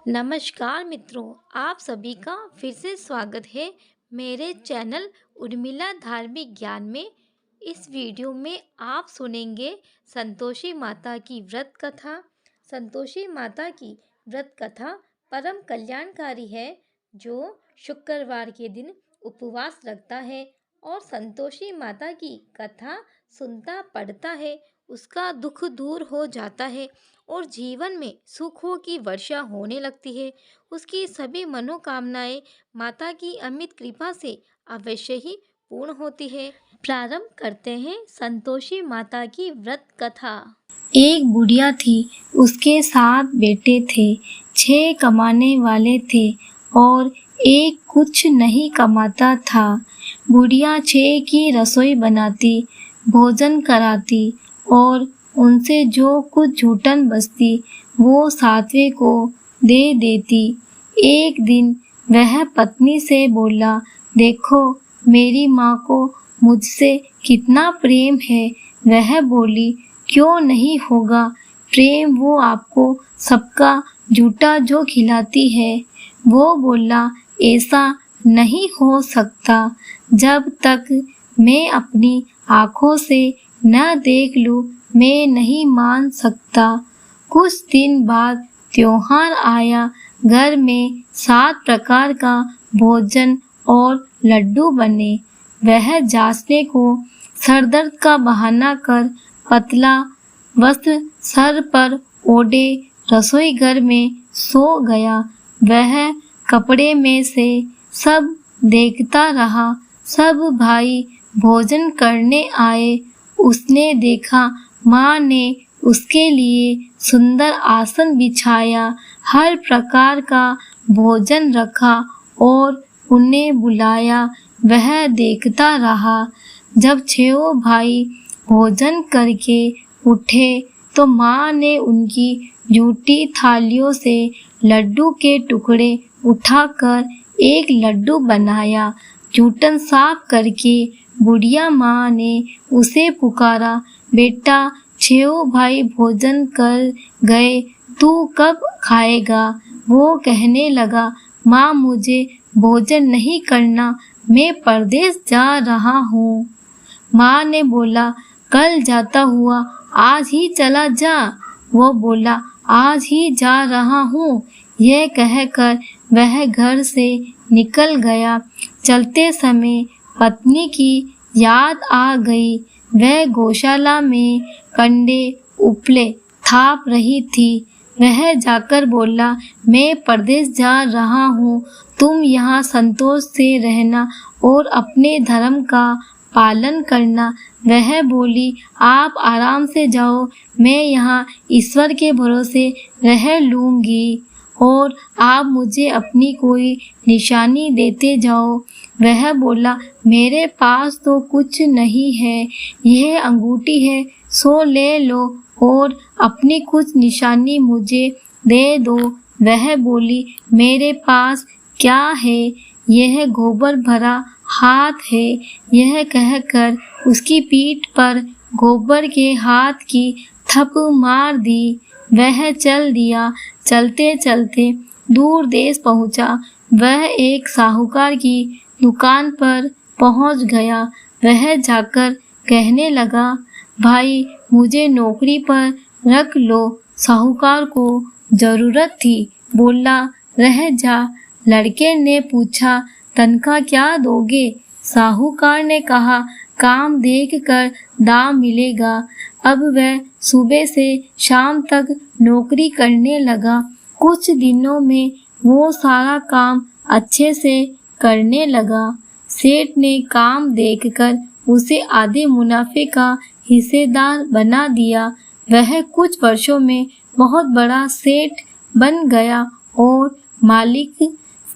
नमस्कार मित्रों, आप सभी का फिर से स्वागत है मेरे चैनल उर्मिला धार्मिक ज्ञान में। इस वीडियो में आप सुनेंगे संतोषी माता की व्रत कथा। संतोषी माता की व्रत कथा परम कल्याणकारी है। जो शुक्रवार के दिन उपवास रखता है और संतोषी माता की कथा सुनता पढ़ता है, उसका दुख दूर हो जाता है और जीवन में सुखों की वर्षा होने लगती है। उसकी सभी मनोकामनाएं माता की अमित कृपा से अवश्य ही पूर्ण होती है। प्रारंभ करते हैं संतोषी माता की व्रत कथा। एक बुढ़िया थी, उसके 7 बेटे थे। 6 कमाने वाले थे और एक कुछ नहीं कमाता था। बुढ़िया 6 की रसोई बनाती, भोजन कराती और उनसे जो कुछ झूठन बचती वो 7वें को दे देती। एक दिन वह पत्नी से बोला, देखो मेरी माँ को मुझसे कितना प्रेम है। वह बोली, क्यों नहीं होगा प्रेम, वो आपको सबका झूठा जो खिलाती है। वो बोला, ऐसा नहीं हो सकता, जब तक मैं अपनी आँखों से न देख लूं मैं नहीं मान सकता। कुछ दिन बाद त्योहार आया। घर में 7 प्रकार का भोजन और लड्डू बने। वह जांचने को सरदर्द का बहाना कर पतला वस्त्र सर पर ओढ़े रसोई घर में सो गया। वह कपड़े में से सब देखता रहा। सब भाई भोजन करने आए। उसने देखा माँ ने उसके लिए सुंदर आसन बिछाया, हर प्रकार का भोजन रखा और उन्हें बुलाया। वह देखता रहा। जब 6 भाई भोजन करके उठे तो माँ ने उनकी झूठी थालियों से लड्डू के टुकड़े उठाकर एक लड्डू बनाया। जूठन साफ करके बुढ़िया माँ ने उसे पुकारा, बेटा 6 भाई भोजन कर गए, तू कब खाएगा? वो कहने लगा, माँ मुझे भोजन नहीं करना, मैं परदेश जा रहा हूँ। माँ ने बोला, कल जाता हुआ आज ही चला जा। वो बोला, आज ही जा रहा हूँ। यह कहकर वह घर से निकल गया। चलते समय पत्नी की याद आ गई। वह गौशाला में कंडे उपले थाप रही थी। वह जाकर बोला, मैं परदेश जा रहा हूँ, तुम यहाँ संतोष से रहना और अपने धर्म का पालन करना। वह बोली, आप आराम से जाओ, मैं यहाँ ईश्वर के भरोसे रह लूँगी और आप मुझे अपनी कोई निशानी देते जाओ। वह बोला, मेरे पास तो कुछ नहीं है, यह अंगूठी है, सो ले लो और अपनी कुछ निशानी मुझे दे दो। वह बोली, मेरे पास क्या है, यह गोबर भरा हाथ है। यह कहकर उसकी पीठ पर गोबर के हाथ की थप मार दी। वह चल दिया। चलते चलते दूर देश पहुंचा। वह एक साहूकार की दुकान पर पहुंच गया। वह जाकर कहने लगा, भाई मुझे नौकरी पर रख लो। साहूकार को जरूरत थी। बोला, रह जा। लड़के ने पूछा, तनख्वाह क्या दोगे? साहूकार ने कहा, काम देखकर दाम मिलेगा। अब वह सुबह से शाम तक नौकरी करने लगा। कुछ दिनों में वो सारा काम अच्छे से करने लगा। सेठ ने काम देखकर उसे आधे मुनाफे का हिस्सेदार बना दिया। वह कुछ वर्षों में बहुत बड़ा सेठ बन गया और मालिक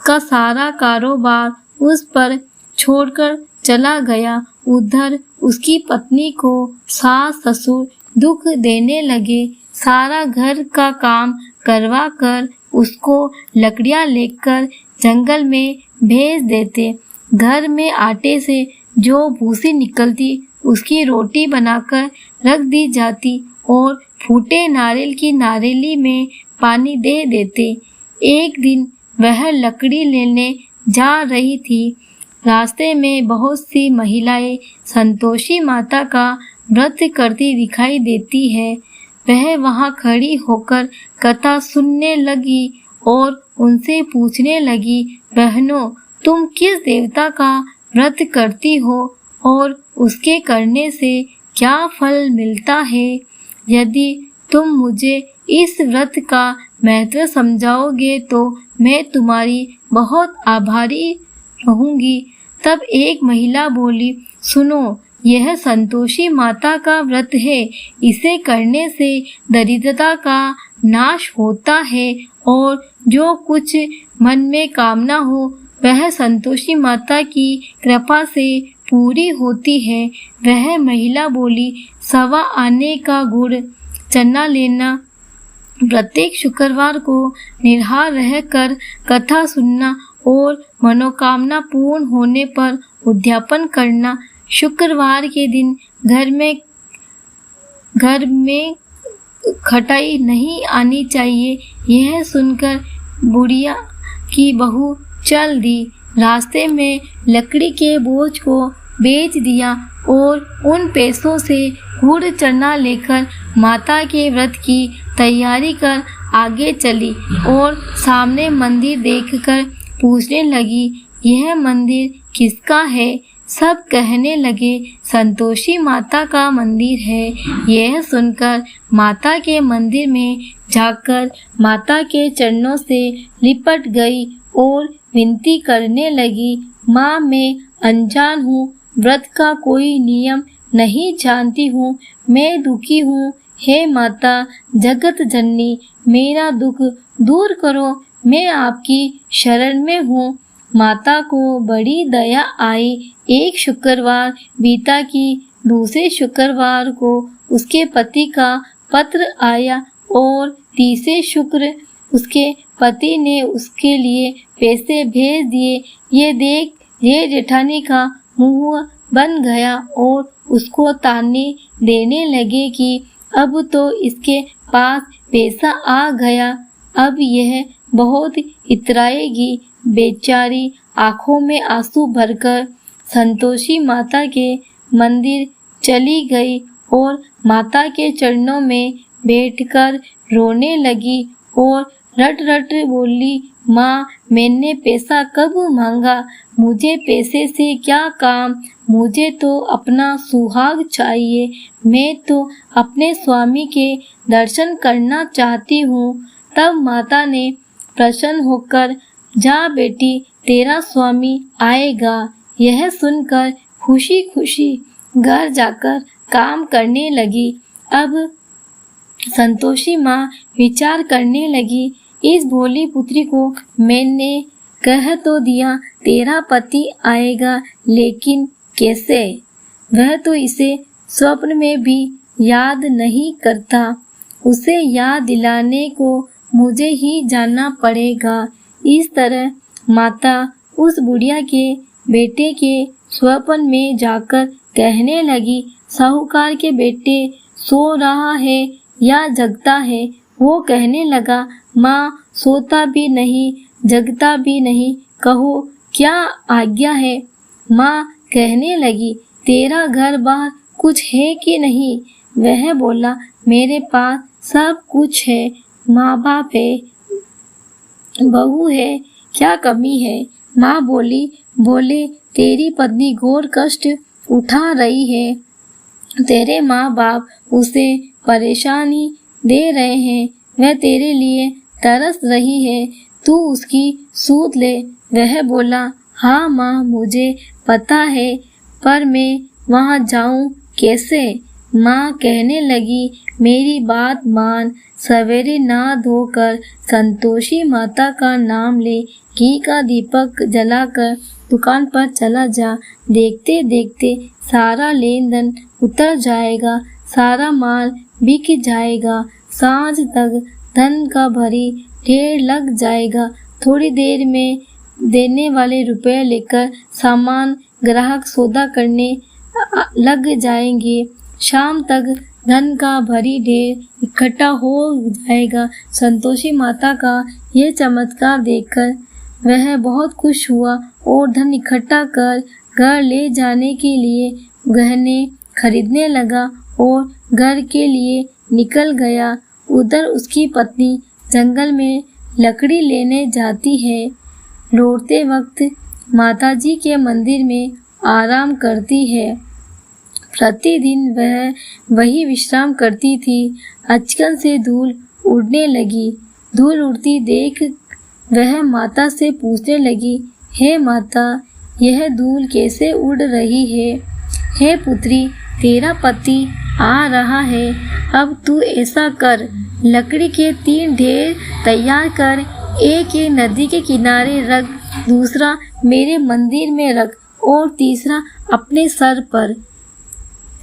का सारा कारोबार उस पर छोड़कर चला गया। उधर उसकी पत्नी को सास ससुर दुख देने लगे। सारा घर का काम करवा कर उसको लकड़ियां लेकर जंगल में भेज देते। घर में आटे से जो भूसी निकलती उसकी रोटी बनाकर रख दी जाती और फूटे नारियल की नारियली में पानी दे देते। एक दिन वह लकड़ी लेने जा रही थी। रास्ते में बहुत सी महिलाएं संतोषी माता का व्रत करती दिखाई देती है। वह वहां खड़ी होकर कथा सुनने लगी और उनसे पूछने लगी, बहनों, तुम किस देवता का व्रत करती हो और उसके करने से क्या फल मिलता है? यदि तुम मुझे इस व्रत का महत्व समझाओगे तो मैं तुम्हारी बहुत आभारी रहूंगी। तब एक महिला बोली, सुनो, यह संतोषी माता का व्रत है। इसे करने से दरिद्रता का नाश होता है और जो कुछ मन में कामना हो वह संतोषी माता की कृपा से पूरी होती है। वह महिला बोली, सवा आने का गुड़ चना लेना, प्रत्येक शुक्रवार को निराहार रहकर कथा सुनना और मनोकामना पूर्ण होने पर उद्यापन करना, शुक्रवार के दिन घर में खटाई नहीं आनी चाहिए। यह सुनकर बुढ़िया की बहू चल दी। रास्ते में लकड़ी के बोझ को बेच दिया और उन पैसों से गुड़ चना लेकर माता के व्रत की तैयारी कर आगे चली और सामने मंदिर देखकर पूछने लगी, यह मंदिर किसका है? सब कहने लगे, संतोषी माता का मंदिर है। यह सुनकर माता के मंदिर में जाकर माता के चरणों से लिपट गई और विनती करने लगी, माँ, मैं अनजान हूँ, व्रत का कोई नियम नहीं जानती हूँ, मैं दुखी हूँ। हे माता जगत जननी, मेरा दुख दूर करो, मैं आपकी शरण में हूँ। माता को बड़ी दया आई। एक शुक्रवार बीता कि दूसरे शुक्रवार को उसके पति का पत्र आया और तीसरे शुक्र उसके पति ने उसके लिए पैसे भेज दिए। ये देख ये जेठानी का मुंह बन गया और उसको ताने देने लगे कि अब तो इसके पास पैसा आ गया, अब यह बहुत इतराएगी। बेचारी आंखों में आंसू भरकर संतोषी माता के मंदिर चली गई और माता के चरणों में बैठकर रोने लगी और रट रट बोली, माँ, मैंने पैसा कब मांगा? मुझे पैसे से क्या काम? मुझे तो अपना सुहाग चाहिए। मैं तो अपने स्वामी के दर्शन करना चाहती हूँ। तब माता ने प्रसन्न होकर, जा बेटी, तेरा स्वामी आएगा। यह सुनकर खुशी खुशी घर जाकर काम करने लगी। अब संतोषी माँ विचार करने लगी, इस भोली पुत्री को मैंने कह तो दिया तेरा पति आएगा, लेकिन कैसे? वह तो इसे स्वप्न में भी याद नहीं करता। उसे याद दिलाने को मुझे ही जाना पड़ेगा। इस तरह माता उस बुढ़िया के बेटे के स्वप्न में जाकर कहने लगी, साहूकार के बेटे सो रहा है या जगता है? वो कहने लगा, माँ, सोता भी नहीं जगता भी नहीं, कहो क्या आज्ञा है? माँ कहने लगी, तेरा घर बार कुछ है कि नहीं? वह बोला, मेरे पास सब कुछ है, माँ बाप है, बहू है, क्या कमी है? माँ बोले, तेरी पत्नी घोर कष्ट उठा रही है, तेरे माँ बाप उसे परेशानी दे रहे हैं, वह तेरे लिए तरस रही है, तू उसकी सूध ले। वह बोला, हाँ माँ, मुझे पता है, पर मैं वहाँ जाऊँ कैसे? माँ कहने लगी, मेरी बात मान, सवेरे नहा धोकर संतोषी माता का नाम ले, घी का दीपक जलाकर दुकान पर चला जा। देखते देखते सारा लेन देन उतर जाएगा, सारा माल बिक जाएगा, सांझ तक धन का भरी ढेर लग जाएगा। थोड़ी देर में देने वाले रुपए लेकर सामान ग्राहक सौदा करने लग जाएंगे। शाम तक धन का भारी ढेर इकट्ठा हो जाएगा। संतोषी माता का यह चमत्कार देखकर वह बहुत खुश हुआ और धन इकट्ठा कर घर ले जाने के लिए गहने खरीदने लगा और घर के लिए निकल गया। उधर उसकी पत्नी जंगल में लकड़ी लेने जाती है। लौटते वक्त माताजी के मंदिर में आराम करती है। प्रतिदिन वह वही विश्राम करती थी। अचानक से धूल उड़ने लगी। धूल उड़ती देख वह माता से पूछने लगी, हे माता, यह धूल कैसे उड़ रही है? हे पुत्री, तेरा पति आ रहा है। अब तू ऐसा कर, लकड़ी के 3 ढेर तैयार कर, एक नदी के किनारे रख, दूसरा मेरे मंदिर में रख और तीसरा अपने सर पर।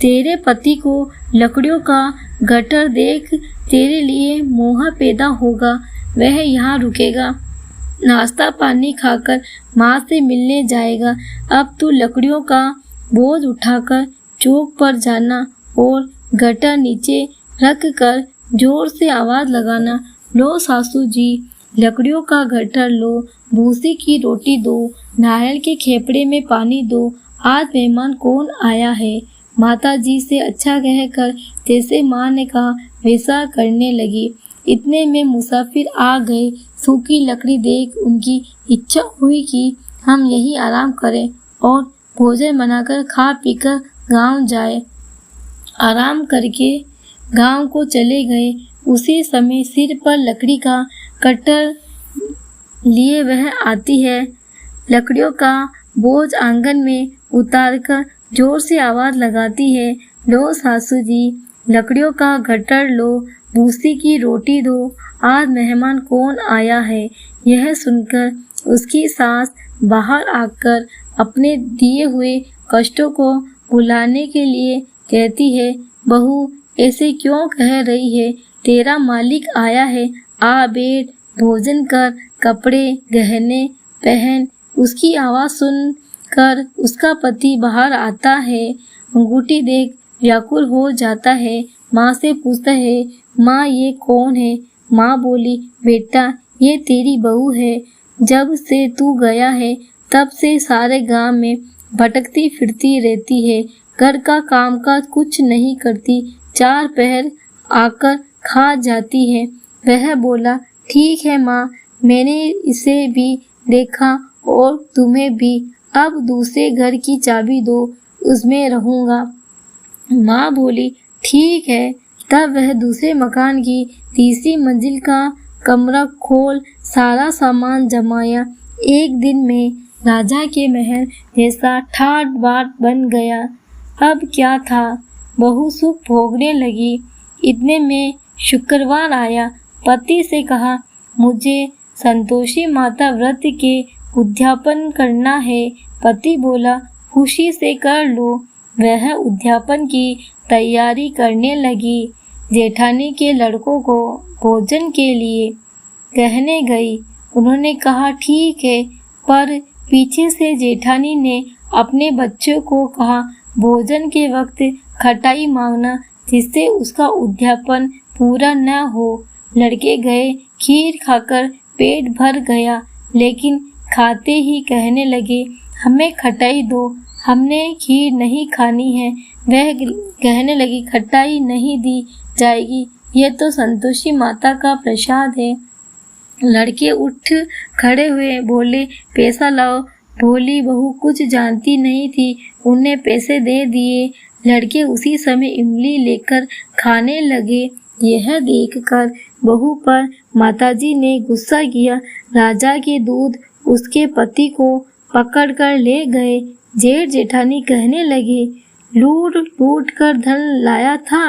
तेरे पति को लकड़ियों का गट्ठर देख तेरे लिए मोह पैदा होगा। वह यहाँ रुकेगा, नाश्ता पानी खाकर माँ से मिलने जाएगा। अब तू लकड़ियों का बोझ उठाकर चौक पर जाना और गट्ठर नीचे रख कर जोर से आवाज लगाना, लो सासू जी, लकड़ियों का गट्ठर लो, भूसी की रोटी दो, नारियल के खेपड़े में पानी दो, आज मेहमान कौन आया है? माता जी से अच्छा कहकर जैसे माँ ने कहा वैसा करने लगी। इतने में मुसाफिर आ गए। सूखी लकड़ी देख उनकी इच्छा हुई कि हम यही आराम करें और भोजन बनाकर खा पीकर गांव जाए। आराम करके गांव को चले गए। उसी समय सिर पर लकड़ी का कट्टर लिए वह आती है। लकड़ियों का बोझ आंगन में उतारकर जोर से आवाज लगाती है, लो सासू जी, लकड़ियों का गट्ठर लो, भूसी की रोटी दो, आज मेहमान कौन आया है? यह सुनकर उसकी सास बाहर आकर अपने दिए हुए कष्टों को भुलाने के लिए कहती है, बहू ऐसे क्यों कह रही है? तेरा मालिक आया है, आ बैठ, भोजन कर, कपड़े गहने पहन। उसकी आवाज सुन कर उसका पति बाहर आता है। अंगूठी देख व्याकुल हो जाता है। माँ से पूछता है, माँ ये कौन है? माँ बोली, बेटा ये तेरी बहू है। जब से तू गया है तब से सारे गांव में भटकती फिरती रहती है। घर का कामकाज कुछ नहीं करती, 4 पहर आकर खा जाती है। वह बोला, ठीक है माँ, मैंने इसे भी देखा और तुम्हें भी। अब दूसरे घर की चाबी दो, उसमें रहूँगा। माँ बोली, ठीक है। तब वह दूसरे मकान की तीसरी मंजिल का कमरा खोल सारा सामान जमाया। एक दिन में राजा के महल जैसा ठाट बाट बन गया। अब क्या था, बहू सुख भोगने लगी। इतने में शुक्रवार आया। पति से कहा, मुझे संतोषी माता व्रत के उद्यापन करना है। पति बोला, खुशी से कर लो। वह उद्यापन की तैयारी करने लगी। जेठानी के लड़कों को भोजन के लिए कहने गई। उन्होंने कहा ठीक है, पर पीछे से जेठानी ने अपने बच्चों को कहा भोजन के वक्त खटाई मांगना, जिससे उसका उद्यापन पूरा न हो। लड़के गए, खीर खाकर पेट भर गया, लेकिन खाते ही कहने लगे, हमें खटाई दो, हमने खीर नहीं खानी है। वह कहने लगी, खटाई नहीं दी जाएगी, यह तो संतोषी माता का प्रसाद है। लड़के उठ खड़े हुए, बोले, पैसा लाओ। भोली बहू कुछ जानती नहीं थी, उन्हें पैसे दे दिए। लड़के उसी समय इमली लेकर खाने लगे। यह देखकर बहू पर माताजी ने गुस्सा किया। राजा के दूध उसके पति को पकड़कर ले गए। जेठ जेठानी कहने लगे, लूट लूट कर धन लाया था,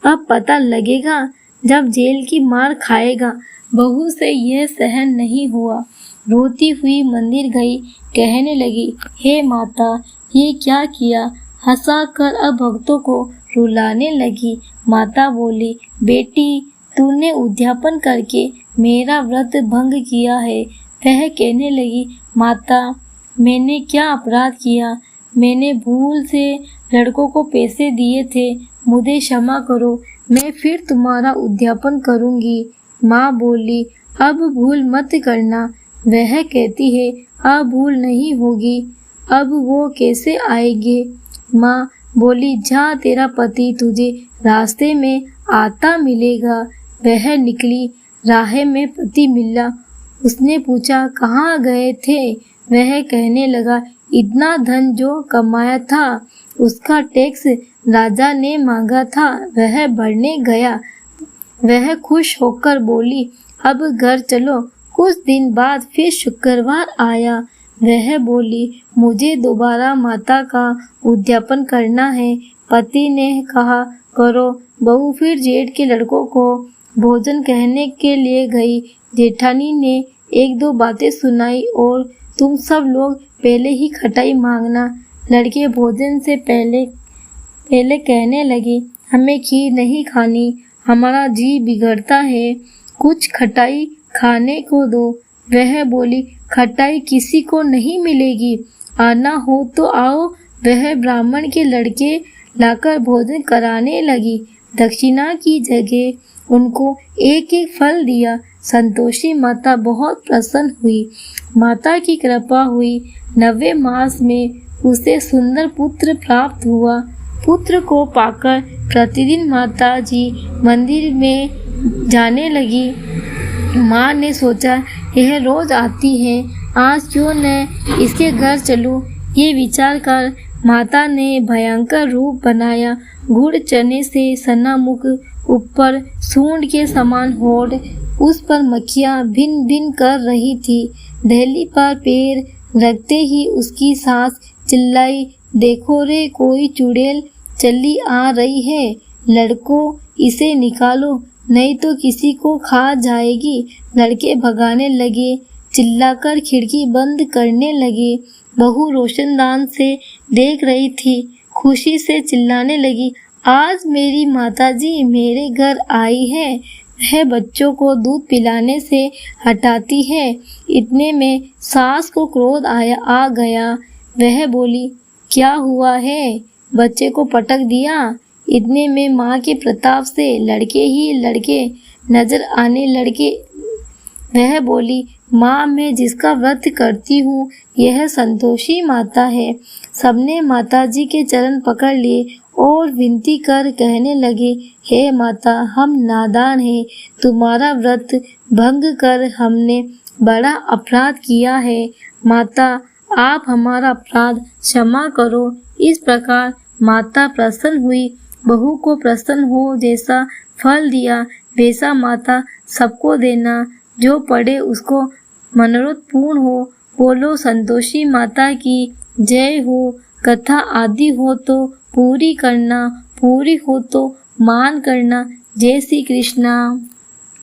अब पता लगेगा जब जेल की मार खाएगा। बहू से यह सहन नहीं हुआ। रोती हुई मंदिर गई, कहने लगी, हे माता, ये क्या किया? हंसा कर अब भक्तों को रुलाने लगी। माता बोली, बेटी, तूने उद्यापन करके मेरा व्रत भंग किया है। वह कहने लगी, माता, मैंने क्या अपराध किया? मैंने भूल से लड़कों को पैसे दिए थे, मुझे क्षमा करो, मैं फिर तुम्हारा उद्यापन करूँगी। माँ बोली, अब भूल मत करना। वह कहती है, अब भूल नहीं होगी। अब वो कैसे आएंगे? माँ बोली, जा, तेरा पति तुझे रास्ते में आता मिलेगा। वह निकली, राह में पति मिला। उसने पूछा, कहाँ गए थे? वह कहने लगा, इतना धन जो कमाया था उसका टैक्स राजा ने मांगा था, वह भरने गया। वह खुश होकर बोली, अब घर चलो। कुछ दिन बाद फिर शुक्रवार आया। वह बोली, मुझे दोबारा माता का उद्यापन करना है। पति ने कहा, करो। बहू फिर जेठ के लड़कों को भोजन कहने के लिए गई। जेठानी ने एक दो बातें सुनाई और तुम सब लोग पहले ही खटाई मांगना। लड़के भोजन से पहले कहने लगे, हमें खीर नहीं खानी, हमारा जी बिगड़ता है, कुछ खटाई खाने को दो। वह बोली, खटाई किसी को नहीं मिलेगी, आना हो तो आओ। वह ब्राह्मण के लड़के लाकर भोजन कराने लगी। दक्षिणा की जगह उनको एक एक फल दिया। संतोषी माता बहुत प्रसन्न हुई। माता की कृपा हुई। 9वें मास में उसे सुंदर पुत्र प्राप्त हुआ। पुत्र को पाकर प्रतिदिन माता जी मंदिर में जाने लगी। माँ ने सोचा, यह रोज आती है, आज क्यों न इसके घर चलूं। ये विचार कर माता ने भयंकर रूप बनाया। गुड़ चने से सना मुख, ऊपर सूंड के समान होठ, उस पर मक्खियाँ भिन भिन कर रही थी। दहली पर पैर रखते ही उसकी सास चिल्लाई, देखो रे, कोई चुड़ैल चली आ रही है, लड़कों इसे निकालो, नहीं तो किसी को खा जाएगी। लड़के भगाने लगे, चिल्लाकर खिड़की बंद करने लगे। बहू रोशनदान से देख रही थी, खुशी से चिल्लाने लगी, आज मेरी माताजी मेरे घर आई है। वह बच्चों को दूध पिलाने से हटाती है। इतने में सास को क्रोध आ गया। वह बोली, क्या हुआ है, बच्चे को पटक दिया? इतने में माँ के प्रताप से लड़के ही लड़के नजर आने लगे। वह बोली, माँ, मैं जिसका व्रत करती हूँ यह संतोषी माता है। सबने माताजी के चरण पकड़ लिए और विनती कर कहने लगे, हे माता, हम नादान हैं, तुम्हारा व्रत भंग कर हमने बड़ा अपराध किया है। माता, आप हमारा अपराध क्षमा करो। इस प्रकार माता प्रसन्न हुई। बहू को प्रसन्न हो जैसा फल दिया वैसा माता सबको देना। जो पढ़े उसको मनोरथ पूर्ण हो। बोलो संतोषी माता की जय हो। कथा आदि हो तो पूरी करना, पूरी हो तो मान करना। जय श्री कृष्णा।